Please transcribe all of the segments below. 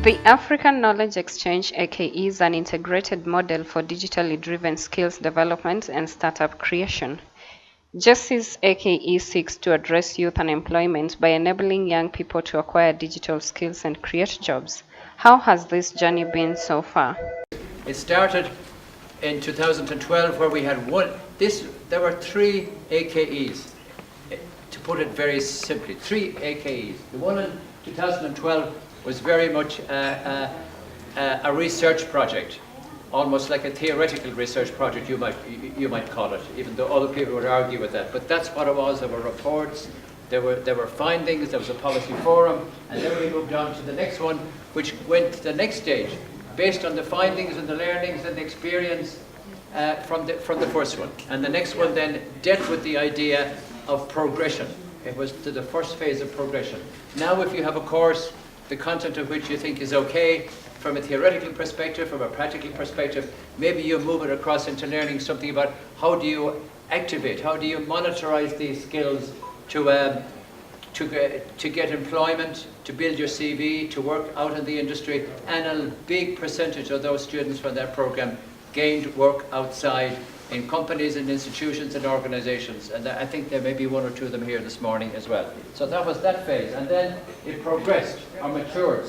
The African Knowledge Exchange (AKE) is an integrated model for digitally driven skills development and startup creation. GESCI's AKE seeks to address youth unemployment by enabling young people to acquire digital skills and create jobs. How has this journey been so far? It started in 2012 where we had there were 3 AKEs, to put it very simply, 3 AKEs. The one in 2012 was very much a research project, almost like a theoretical research project, you might call it, even though other people would argue with that. But that's what it was. There were reports, there were findings, there was a policy forum, and then we moved on to the next one, which went to the next stage, based on the findings and the learnings and the experience from the first one. And the next one then dealt with the idea of progression. It was to the first phase of progression. Now if you have a course, the content of which you think is okay, from a theoretical perspective, from a practical perspective, maybe you move it across into learning something about how do you activate, how do you monetize these skills to get employment, to build your CV, to work out in the industry. And a big percentage of those students from that program gained work outside in companies and institutions and organizations. And I think there may be 1 or 2 of them here this morning as well. So that was that phase. And then it progressed, or matured,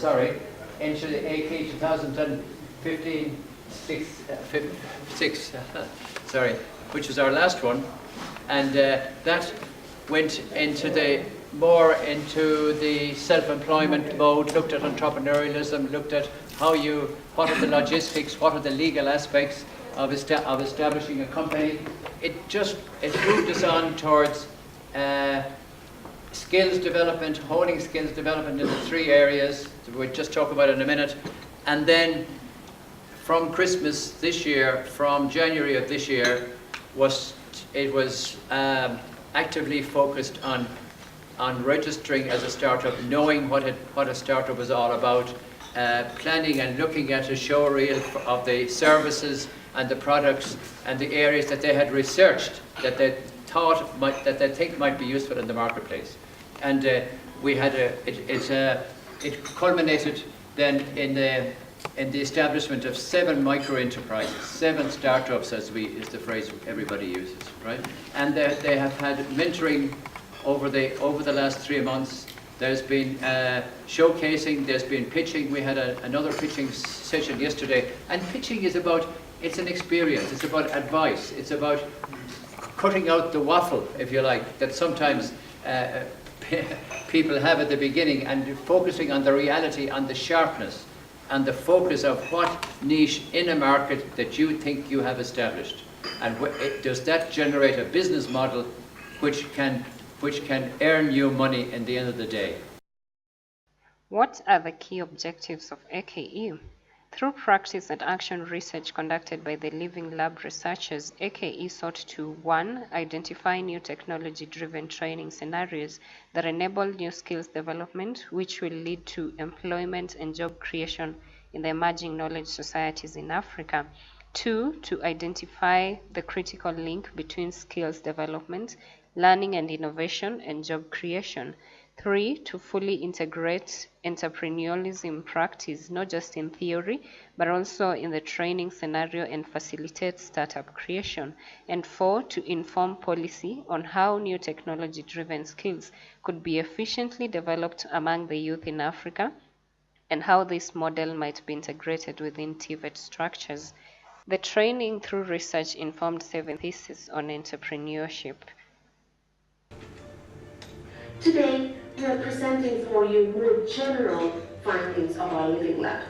into the AK 2015 which is our last one. And that went into the self-employment mode, looked at entrepreneurialism, looked at what are the logistics, what are the legal aspects of establishing a company. It moved us on towards skills development, honing skills development in the 3 areas that we'll just talk about in a minute. And then from Christmas this year, from January of this year, it was actively focused on registering as a startup, knowing what a startup was all about, planning and looking at a show reel of the services and the products and the areas that they had researched that they think might be useful in the marketplace. And it culminated then in the establishment of 7 micro-enterprises, 7 startups, is the phrase everybody uses, right? And they have had mentoring over the last 3 months. There's been showcasing, there's been pitching. We had another pitching session yesterday. And pitching it's an experience, it's about advice, it's about cutting out the waffle, if you like, that sometimes people have at the beginning, and focusing on the reality, on the sharpness, and the focus of what niche in a market that you think you have established. And does that generate a business model which can earn you money in the end of the day? What are the key objectives of AKE? Through practice and action research conducted by the Living Lab researchers, AKE sought to 1. Identify new technology-driven training scenarios that enable new skills development, which will lead to employment and job creation in the emerging knowledge societies in Africa. 2. To identify the critical link between skills development, learning and innovation, and job creation. 3. To fully integrate entrepreneurialism practice, not just in theory, but also in the training scenario and facilitate startup creation. And 4. To inform policy on how new technology-driven skills could be efficiently developed among the youth in Africa, and how this model might be integrated within TVET structures. The training through research informed 7 theses on entrepreneurship. Today, we are presenting for you more general findings of our Living Lab.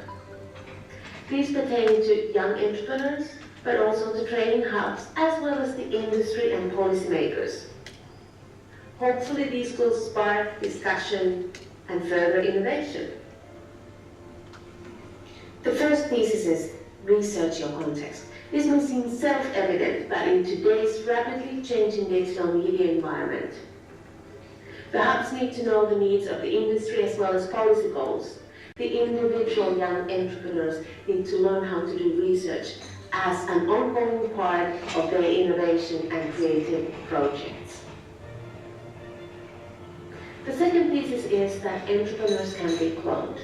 These pertain to young entrepreneurs, but also to training hubs, as well as the industry and policymakers. Hopefully these will spark discussion and further innovation. The first thesis is research your context. This may seem self-evident, but in today's rapidly changing digital media environment, perhaps need to know the needs of the industry as well as policy goals. The individual young entrepreneurs need to learn how to do research as an ongoing part of their innovation and creative projects. The second thesis is that entrepreneurs can be cloned.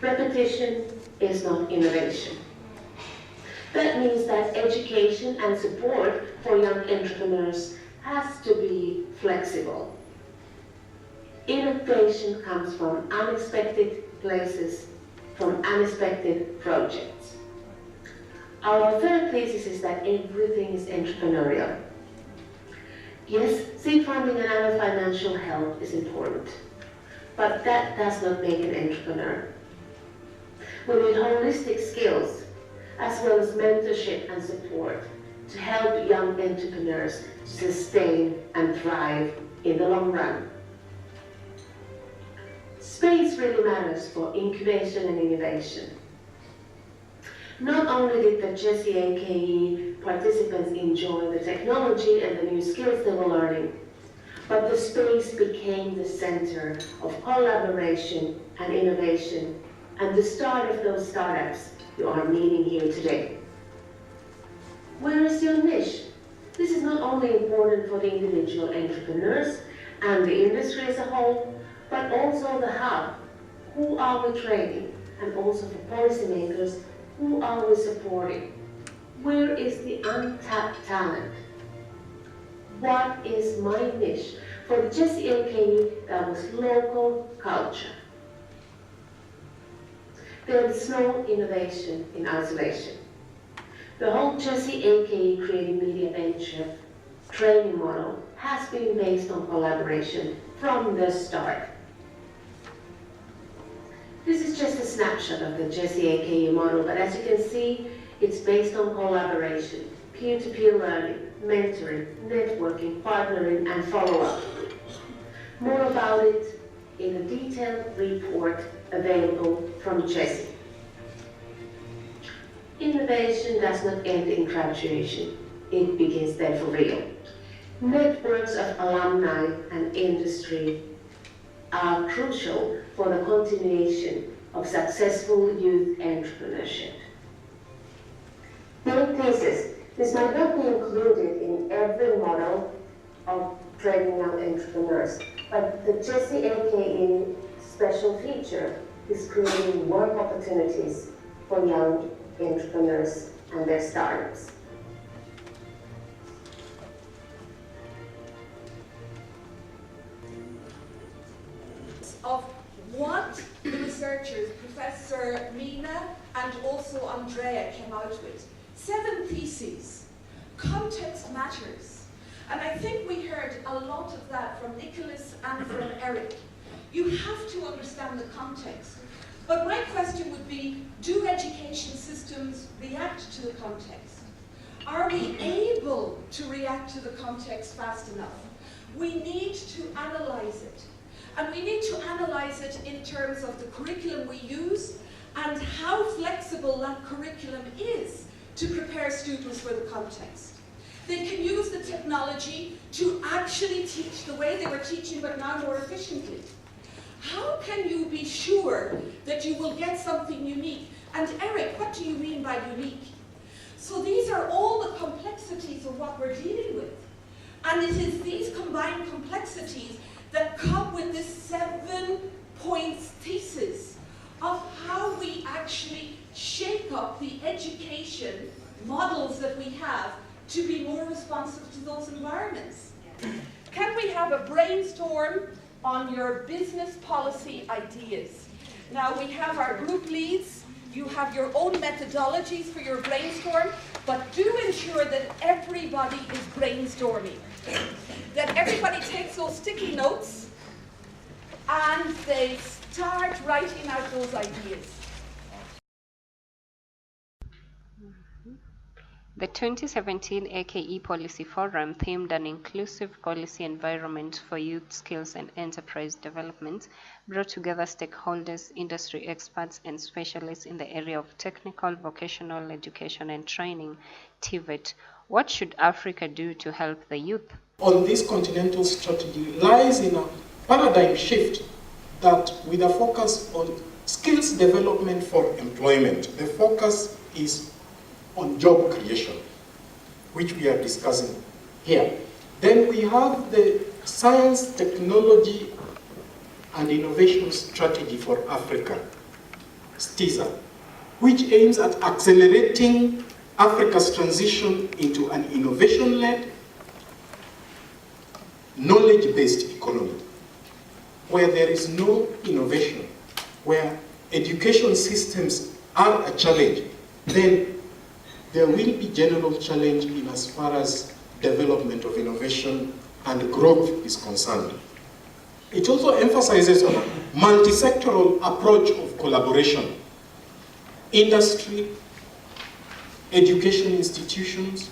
Repetition is not innovation. That means that education and support for young entrepreneurs has to be flexible. Innovation comes from unexpected places, from unexpected projects. Our third thesis is that everything is entrepreneurial. Yes, seed funding and other financial help is important, but that does not make an entrepreneur. We need holistic skills, as well as mentorship and support to help young entrepreneurs sustain and thrive in the long run. Space really matters for incubation and innovation. Not only did the GESCI AKE participants enjoy the technology and the new skills they were learning, but the space became the center of collaboration and innovation and the start of those startups you are meeting here today. Where is your niche? This is not only important for the individual entrepreneurs and the industry as a whole, but also the hub. Who are we training? And also for policymakers, who are we supporting? Where is the untapped talent? What is my niche? For the GESCI AKE, that was local culture. There is no innovation in isolation. The whole GESCI AKE Creative Media Venture training model has been based on collaboration from the start. This is just a snapshot of the GESCI AKE model, but as you can see, it's based on collaboration, peer-to-peer learning, mentoring, networking, partnering, and follow-up. More about it in a detailed report available from GESCI. Innovation does not end in graduation. It begins there for real. Networks of alumni and industry are crucial for the continuation of successful youth entrepreneurship. My thesis. This might not be included in every model of training young entrepreneurs, but the GESCI AKE special feature is creating work opportunities for young entrepreneurs and their startups. Of what the researchers, Professor Mina and also Andrea, came out with. 7 theses. Context matters. And I think we heard a lot of that from Nicholas and from Eric. You have to understand the context. But my question would be, do education systems react to the context? Are we able to react to the context fast enough? We need to analyze it. And we need to analyze it in terms of the curriculum we use and how flexible that curriculum is to prepare students for the context. They can use the technology to actually teach the way they were teaching, but now more efficiently. How can you be sure that you will get something unique? And Eric, what do you mean by unique? So these are all the complexities of what we're dealing with. And it is these combined complexities that come with this 7-point thesis of how we actually shape up the education models that we have to be more responsive to those environments. Can we have a brainstorm on your business policy ideas? Now we have our group leads, you have your own methodologies for your brainstorm, but do ensure that everybody is brainstorming. That everybody takes those sticky notes and they start writing out those ideas. The 2017 AKE Policy Forum themed an inclusive policy environment for youth skills and enterprise development, brought together stakeholders, industry experts, and specialists in the area of technical, vocational education and training, TVET. What should Africa do to help the youth? On this continental strategy lies in a paradigm shift that, with a focus on skills development for employment, the focus is on job creation, which we are discussing here. Then we have the science, technology, and innovation strategy for Africa, STISA, which aims at accelerating Africa's transition into an innovation-led, knowledge-based economy, where there is no innovation, where education systems are a challenge, then there will be general challenge in as far as development of innovation and growth is concerned. It also emphasizes on a multi-sectoral approach of collaboration. Industry, education institutions,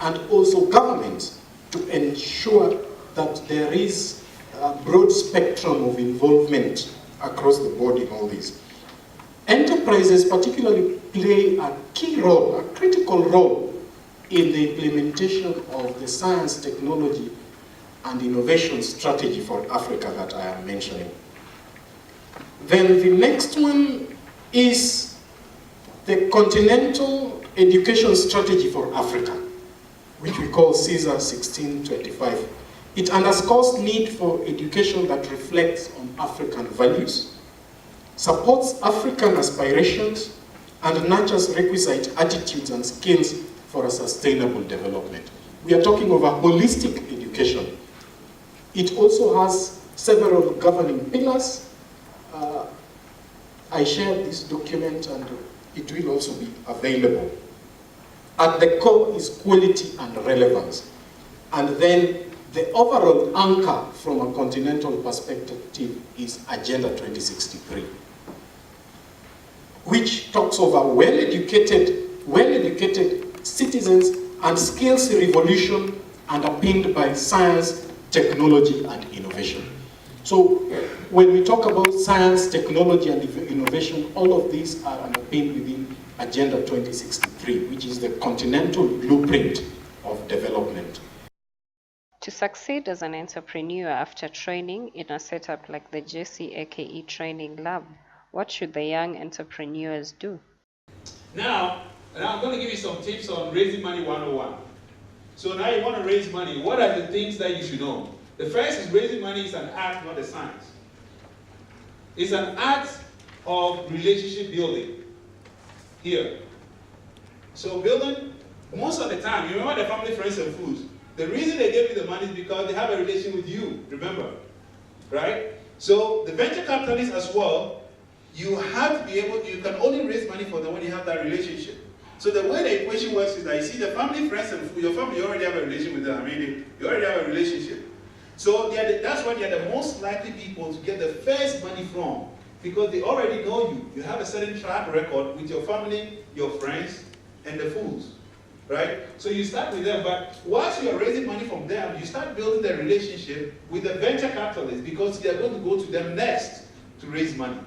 and also governments to ensure that there is a broad spectrum of involvement across the board in all this. Enterprises particularly play a key role, a critical role in the implementation of the science, technology, and innovation strategy for Africa that I am mentioning. Then the next one is the Continental Education Strategy for Africa, which we call CESA 1625. It underscores need for education that reflects on African values, supports African aspirations, and nurtures requisite attitudes and skills for a sustainable development. We are talking of a holistic education. It also has several governing pillars. I shared this document and it will also be available. At the core is quality and relevance. And then the overall anchor from a continental perspective is Agenda 2063, which talks of a well-educated citizens and skills revolution underpinned by science, technology, and innovation. So when we talk about science, technology, and innovation, all of these are underpinned within Agenda 2063, which is the continental blueprint of development. To succeed as an entrepreneur after training in a setup like the GESCI AKE Training Lab, what should the young entrepreneurs do? Now I'm going to give you some tips on raising money 101. So now you want to raise money. What are the things that you should know? The first is raising money is an art, not a science. It's an art of relationship building. Here. So building, most of the time, you remember the family, friends, and foods. The reason they gave you the money is because they have a relation with you, remember? Right? So the venture capitalists as well, you have to be able, you can only raise money for them when you have that relationship. So the way the equation works is that you see the family, friends, and food, your family, you already have a relation with them. I mean, you already have a relationship. So that's why they're the most likely people to get the first money from, because they already know you. You have a certain track record with your family, your friends, and the fools. Right? So you start with them, but once you're raising money from them, you start building the relationship with the venture capitalists because they're going to go to them next to raise money.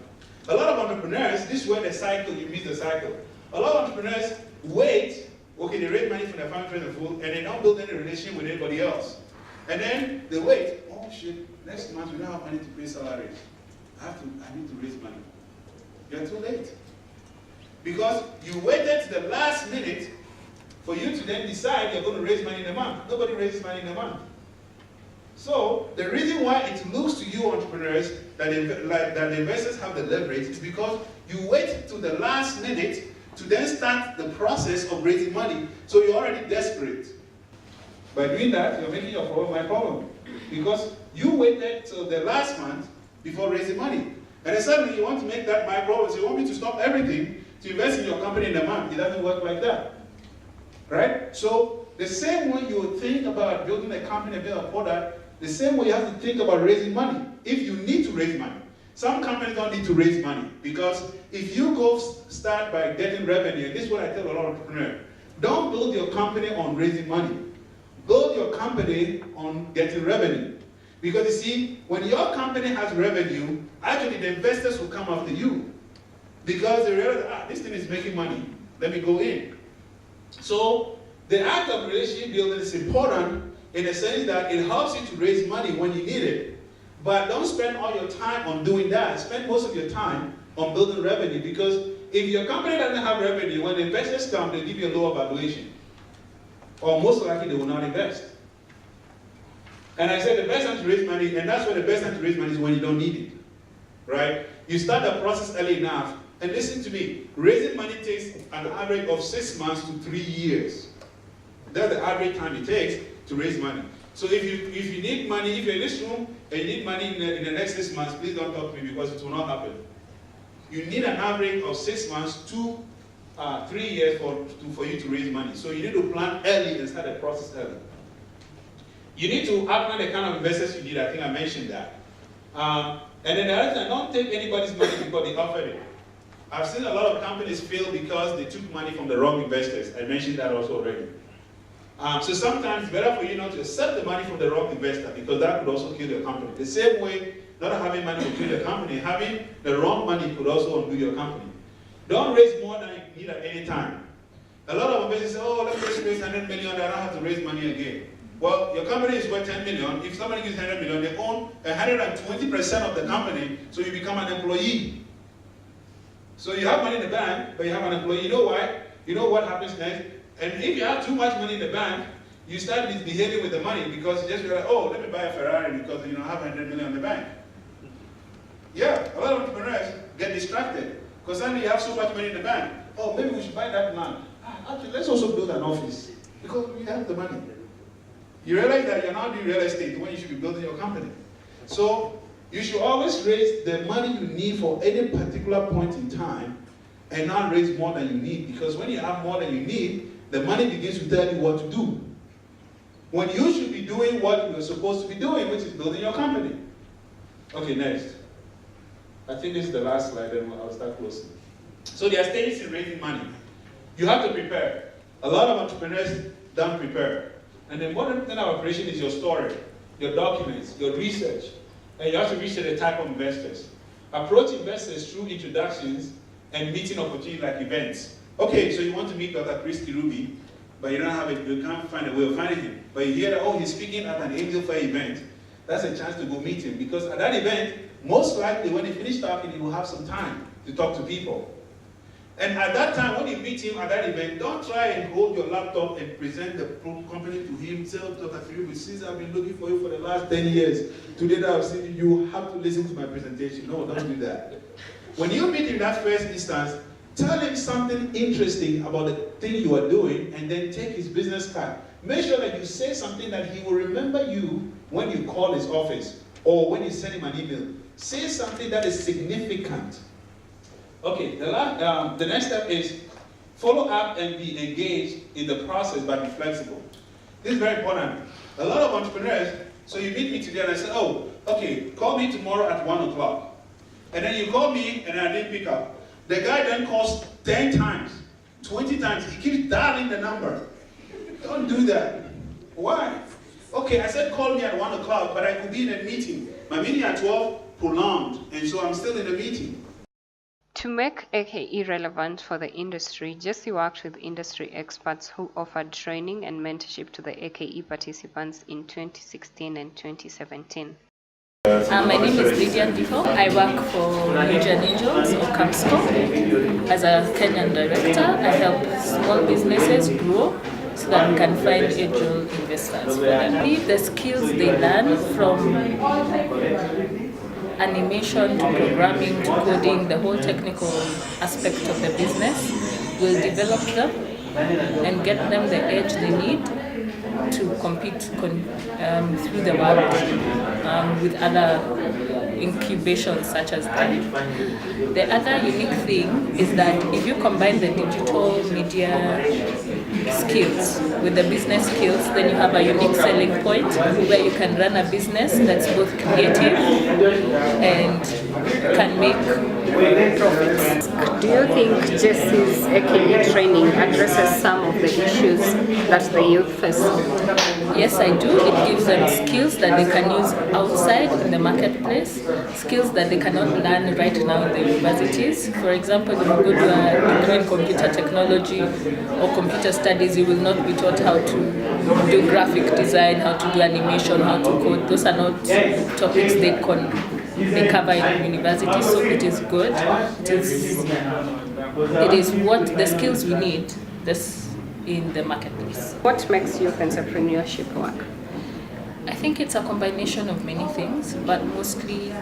A lot of entrepreneurs, this is where the cycle, you miss the cycle. A lot of entrepreneurs wait, okay, they raise money from their family, friends, and food, and they don't build any relationship with anybody else. And then they wait, oh shit, next month we don't have money to pay salaries. I need to raise money. You're too late. Because you waited to the last minute for you to then decide you're going to raise money in a month. Nobody raises money in a month. So the reason why it looks to you entrepreneurs that the investors have the leverage is because you wait to the last minute to then start the process of raising money. So you're already desperate. By doing that, you're making your problem my problem. Because you waited till the last month before raising money. And then suddenly you want to make that my problem. So you want me to stop everything to invest in your company in a month. It doesn't work like that. Right? So the same way you would think about building a company, building a product, the same way you have to think about raising money. If you need to raise money. Some companies don't need to raise money because if you go start by getting revenue, and this is what I tell a lot of entrepreneurs, don't build your company on raising money. Build your company on getting revenue. Because you see, when your company has revenue, actually the investors will come after you. Because they realize, this thing is making money. Let me go in. So the act of relationship building is important in the sense that it helps you to raise money when you need it. But don't spend all your time on doing that. Spend most of your time on building revenue, because if your company doesn't have revenue, when the investors come, they'll give you a lower valuation. Or most likely they will not invest. And I said the best time to raise money, and that's why the best time to raise money is when you don't need it. Right? You start the process early enough And listen to me, raising money takes an average of 6 months to 3 years. That's the average time it takes to raise money. So if you need money, if you're in this room and you need money in the next 6 months, please don't talk to me because it will not happen. You need an average of 6 months to 3 years for you to raise money. So you need to plan early and start the process early. You need to outline the kind of investors you need. I think I mentioned that. And then the other thing, don't take anybody's money because they offered it. I've seen a lot of companies fail because they took money from the wrong investors. I mentioned that also already. So sometimes it's better for you not to accept the money from the wrong investor because that could also kill your company. The same way, not having money will kill your company. Having the wrong money could also undo your company. Don't raise more than you need at any time. A lot of investors say, oh, let me just raise 100 million, I don't have to raise money again. Well, your company is worth 10 million. If somebody gives 100 million, they own 120% of the company, so you become an employee. So you have money in the bank, but you have an employee. You know why? You know what happens next? And if you have too much money in the bank, you start misbehaving with the money because you just realize, oh, let me buy a Ferrari because I have 100 million in the bank. Yeah, a lot of entrepreneurs get distracted because suddenly you have so much money in the bank. Oh, maybe we should buy that land. Actually, let's also build an office because we have the money. You realize that you're not doing real estate when you should be building your company. So you should always raise the money you need for any particular point in time and not raise more than you need, because when you have more than you need, the money begins to tell you what to do. When you should be doing what you're supposed to be doing, which is building your company. Okay, next. I think this is the last slide, and I'll start closing. So there are stages in raising money. You have to prepare. A lot of entrepreneurs don't prepare. And the important thing about operation is your story, your documents, your research. And you have to research the type of investors. Approach investors through introductions and meeting opportunities like events. Okay, so you want to meet Dr. Christy Ruby, but you don't have it, you can't find a way of finding him. But you hear that, oh, he's speaking at an Angel Fair event. That's a chance to go meet him, because at that event, most likely when he finishes talking, he will have some time to talk to people. And at that time, when you meet him at that event, don't try and hold your laptop and present the company to him. Tell Dr. Ruby, since I've been looking for you for the last 10 years, today that I've seen you, you have to listen to my presentation. No, don't do that. When you meet him that first instance, tell him something interesting about the thing you are doing, and then take his business card. Make sure that you say something that he will remember you when you call his office or when you send him an email. Say something that is significant. Okay, the next step is follow up and be engaged in the process, but be flexible. This is very important. A lot of entrepreneurs, so you meet me today and I say, oh, okay, call me tomorrow at 1 o'clock. And then you call me and I didn't pick up. The guy then calls 10 times, 20 times. He keeps dialing the number. Don't do that. Why? Okay, I said call me at 1 o'clock, but I could be in a meeting. My meeting at 12 prolonged, and so I'm still in a meeting. To make AKE relevant for the industry, GESCI worked with industry experts who offered training and mentorship to the AKE participants in 2016 and 2017. My name is Lydia Ndiko. I work for Legion Angels or CAMSCO. As a Kenyan director, I help small businesses grow so that we can find angel investors for them. I believe the skills they learn from animation to programming to coding, the whole technical aspect of the business will develop them and get them the edge they need to compete through the world with other incubations such as that. The other unique thing is that if you combine the digital media skills with the business skills, then you have a unique selling point where you can run a business that's both creative and can make profits. Do you think GESCI's AKE training addresses some of the issues that the youth face? Yes, I do. It gives them skills that they can use outside in the marketplace, skills that they cannot learn right now in the universities. For example, if you go to a degree in computer technology or computer studies, you will not be taught how to do graphic design, how to do animation, how to code. Those are not topics they cover in university, so it is good. It is what the skills we need in the marketplace. What makes youth entrepreneurship work? I think it's a combination of many things, but mostly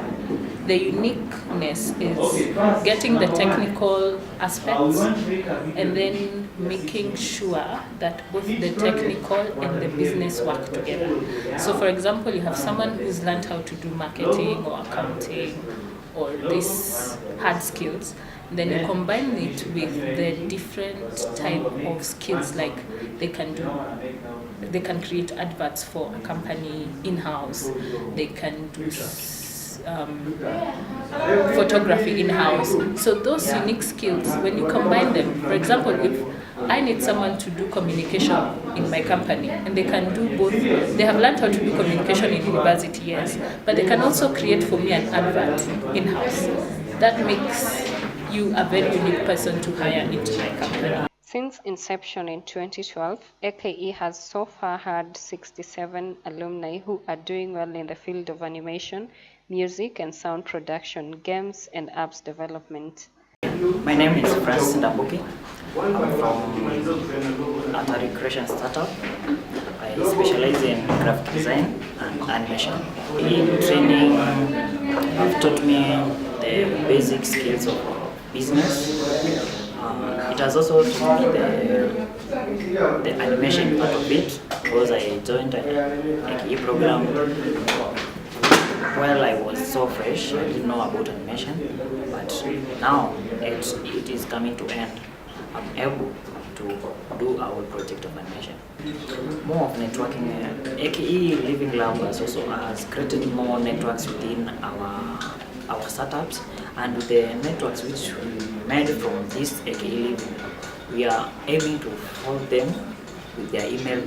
the uniqueness is getting the technical aspects and then making sure that both the technical and the business work together. So for example, you have someone who's learned how to do marketing or accounting or these hard skills, then you combine it with the different type of skills, like they can create adverts for a company in-house, they can do photography in-house. So those unique skills, when you combine them, for example, if I need someone to do communication in my company, and they can do both. They have learned how to do communication in university, yes, but they can also create for me an advert in-house. That makes you a very unique person to hire into my company. Since inception in 2012, AKE has so far had 67 alumni who are doing well in the field of animation, music and sound production, games and apps development. My name is Francis Ndambuki. I'm from Atari Creation Startup. I specialize in graphic design and animation. In training, have taught me the basic skills of business. It has also taught me the animation part of it, because I joined an AKE program while I was so fresh. I didn't know about animation, but now it is coming to end. I'm able to do our project of animation. More of networking. AKE Living Lab has created more networks within our startups, and with the networks which we made from this AKE Living Lab, we are aiming to hold them with their email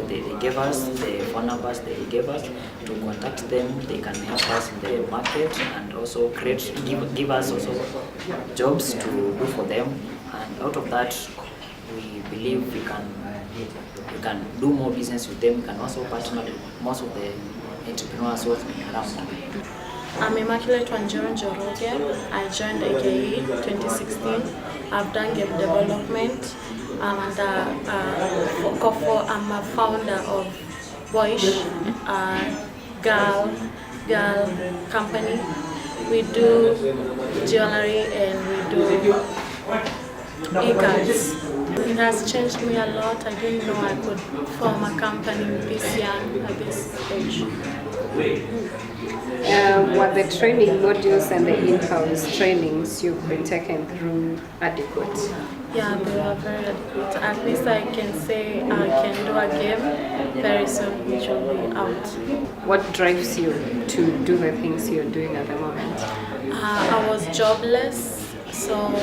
they gave us, the phone numbers they gave us, to contact them. They can help us in the market and also give us also jobs to do for them, and out of that we believe we can do more business with them. We can also partner with most of the entrepreneurs working around. I'm Immaculate Wanjiro Njoroge. I joined AKE 2016. I've done game development, and I'm a founder of Boyish, girl company. We do jewelry and we do e-cards. It has changed me a lot. I didn't know I could form a company this young at this age. Were the training modules and the in-house trainings you've been taken through adequate? Yeah, they were very adequate. At least I can say I can do a game very soon, which will be out. What drives you to do the things you're doing at the moment? I was jobless, so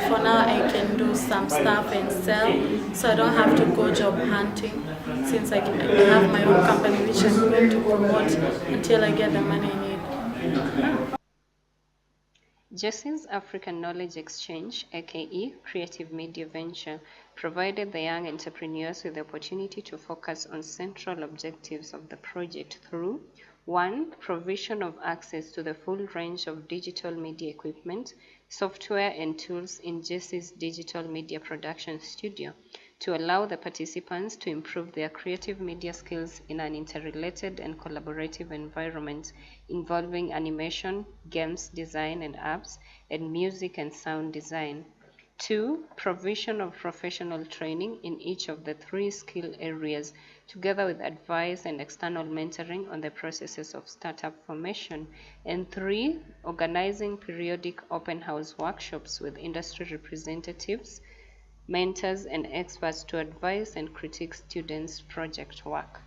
for now I can do some stuff and sell, so I don't have to go job hunting, since I have my own company which I'm going to promote until I get the money I need. GESCI's African Knowledge Exchange, aka Creative Media Venture, provided the young entrepreneurs with the opportunity to focus on central objectives of the project through 1. Provision of access to the full range of digital media equipment, software and tools in GESCI's digital media production studio to allow the participants to improve their creative media skills in an interrelated and collaborative environment involving animation, games design and apps, and music and sound design. 2. Provision of professional training in each of the 3 skill areas, together with advice and external mentoring on the processes of startup formation. And 3. Organizing periodic open house workshops with industry representatives, mentors, and experts to advise and critique students' project work.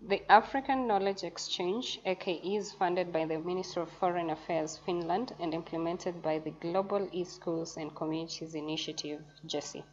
The African Knowledge Exchange, aka, is funded by the Ministry of Foreign Affairs, Finland, and implemented by the Global E-Schools and Communities Initiative, GESCI.